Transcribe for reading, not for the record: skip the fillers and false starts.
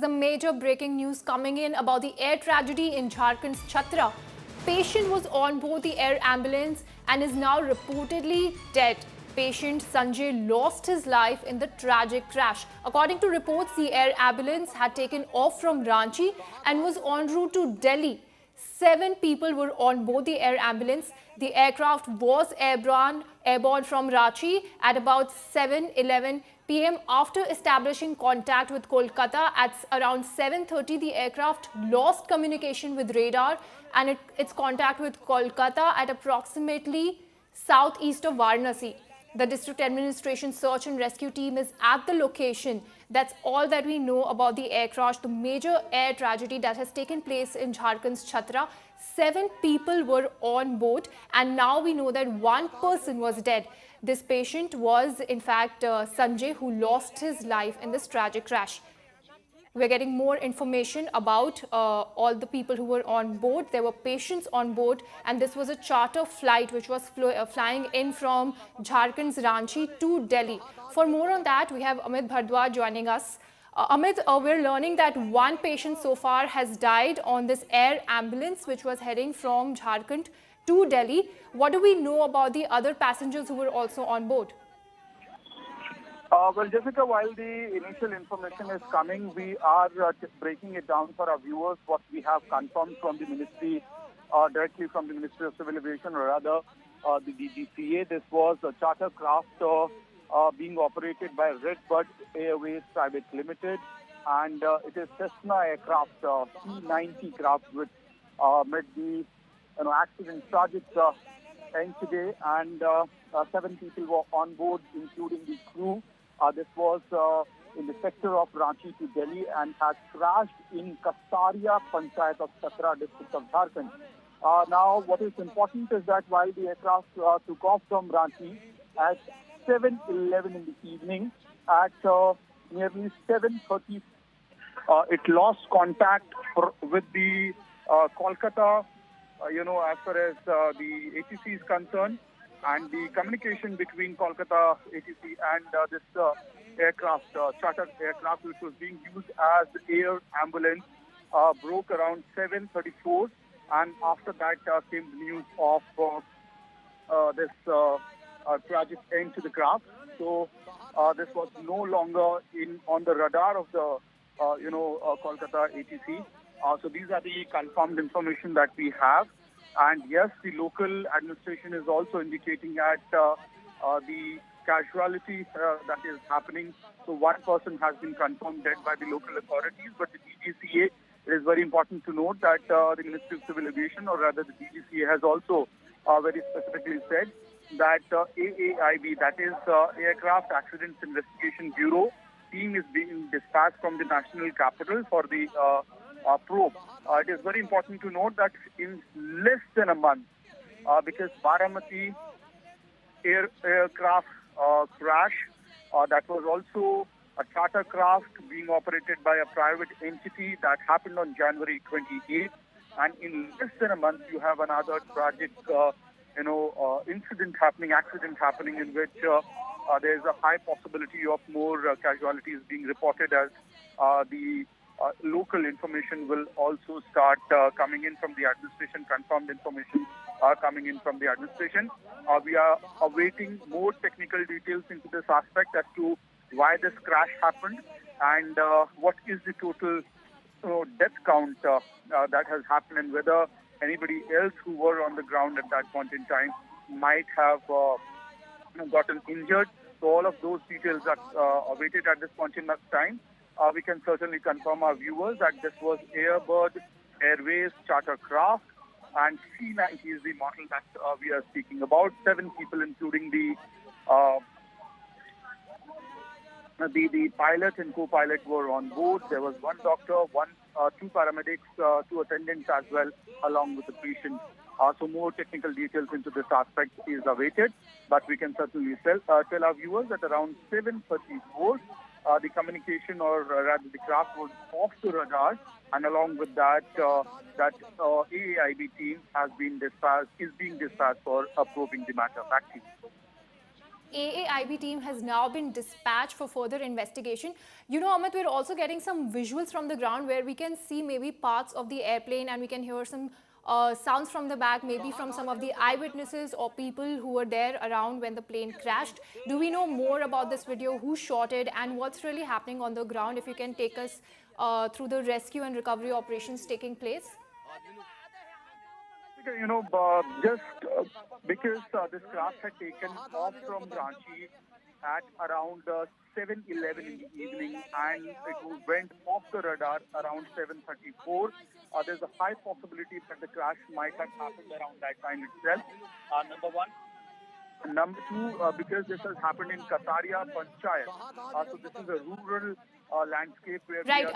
is the major breaking news coming in about the air tragedy in Jharkhand's Chhatra. Patient was on board the air ambulance and is now reportedly dead. Patient Sanjay lost his life in the tragic crash. According to reports, the air ambulance had taken off from Ranchi and was en route to Delhi. 7 people were on board the air ambulance. The aircraft was airborne from Ranchi at about 7:11 p.m. After establishing contact with Kolkata at around 7:30, the aircraft lost communication with radar and its contact with Kolkata at approximately southeast of Varanasi. The district administration search and rescue team is at the location. That's all that we know about the air crash, the major air tragedy that has taken place in Jharkhand's Chhatra. 7 people were on board and now we know that 1 person was dead. This patient was in fact Sanjay, who lost his life in this tragic crash. We're getting more information about all the people who were on board. There were patients on board and this was a charter flight which was flying in from Jharkhand's Ranchi to Delhi. For more on that, we have Amit Bhardwaj joining us. Amit, we're learning that 1 patient so far has died on this air ambulance which was heading from Jharkhand to Delhi. What do we know about the other passengers who were also on board? Well, Jessica, while the initial information is coming, we are breaking it down for our viewers, what we have confirmed from the ministry, directly from the Ministry of Civil Aviation, or rather the DGCA. This was a charter craft being operated by Redbird Airways Private Limited, and it is Cessna aircraft, C90 craft, which met the accident tragic end today, and 7 people were on board, including the crew. This was in the sector of Ranchi to Delhi and has crashed in Kastaria, panchayat of Chhatra, district of Jharkhand. Now, what is important is that while the aircraft took off from Ranchi at 7:11 in the evening, at nearly 7:30, it lost contact with the Kolkata, as far as the ATC is concerned. And the communication between Kolkata ATC and this aircraft, charter aircraft, which was being used as air ambulance, broke around 7:34. And after that came the news of this tragic end to the craft. So this was no longer on the radar of the Kolkata ATC. So these are the confirmed information that we have. And yes, the local administration is also indicating at the casualty that is happening. So 1 person has been confirmed dead by the local authorities, but the DGCA, it is very important to note that the Ministry of Civil Aviation, or rather the DGCA, has also very specifically said that AAIB, that is Aircraft Accidents Investigation Bureau, team is being dispatched from the national capital for the probe. It is very important to note that in less than a month, because Baramati aircraft crash, that was also a charter craft being operated by a private entity that happened on January 28th. And in less than a month, you have another tragic, accident happening in which there is a high possibility of more casualties being reported, as the local information will also start coming in from the administration, confirmed information coming in from the administration. We are awaiting more technical details into this aspect as to why this crash happened and what is the total death count that has happened, and whether anybody else who were on the ground at that point in time might have gotten injured. So all of those details are awaited at this point in time. We can certainly confirm our viewers that this was Redbird Airways charter craft, and C90 is the model that we are speaking about. 7 people, including the pilot and co-pilot, were on board. There was 1 doctor, 2 paramedics, 2 attendants as well, along with the patient. So more technical details into this aspect is awaited, but we can certainly tell our viewers that around 7:34, the communication, or rather the craft, was off the radar, and along with that, AAIB team is being dispatched for probing the matter. Back to you. AAIB team has now been dispatched for further investigation. You know, Amit, we're also getting some visuals from the ground where we can see maybe parts of the airplane and we can hear some sounds from the back, maybe from some of the eyewitnesses or people who were there around when the plane crashed. Do we know more about this video, who shot it, and what's really happening on the ground? If you can take us through the rescue and recovery operations taking place. You know, just because this craft had taken off from Ranchi at around 7:11 in the evening, and it went off the radar around 7:34. There's a high possibility that the crash might have happened around that time itself. Number one. Number two, because this has happened in Kastaria panchayat. So this is a rural landscape where we Right. are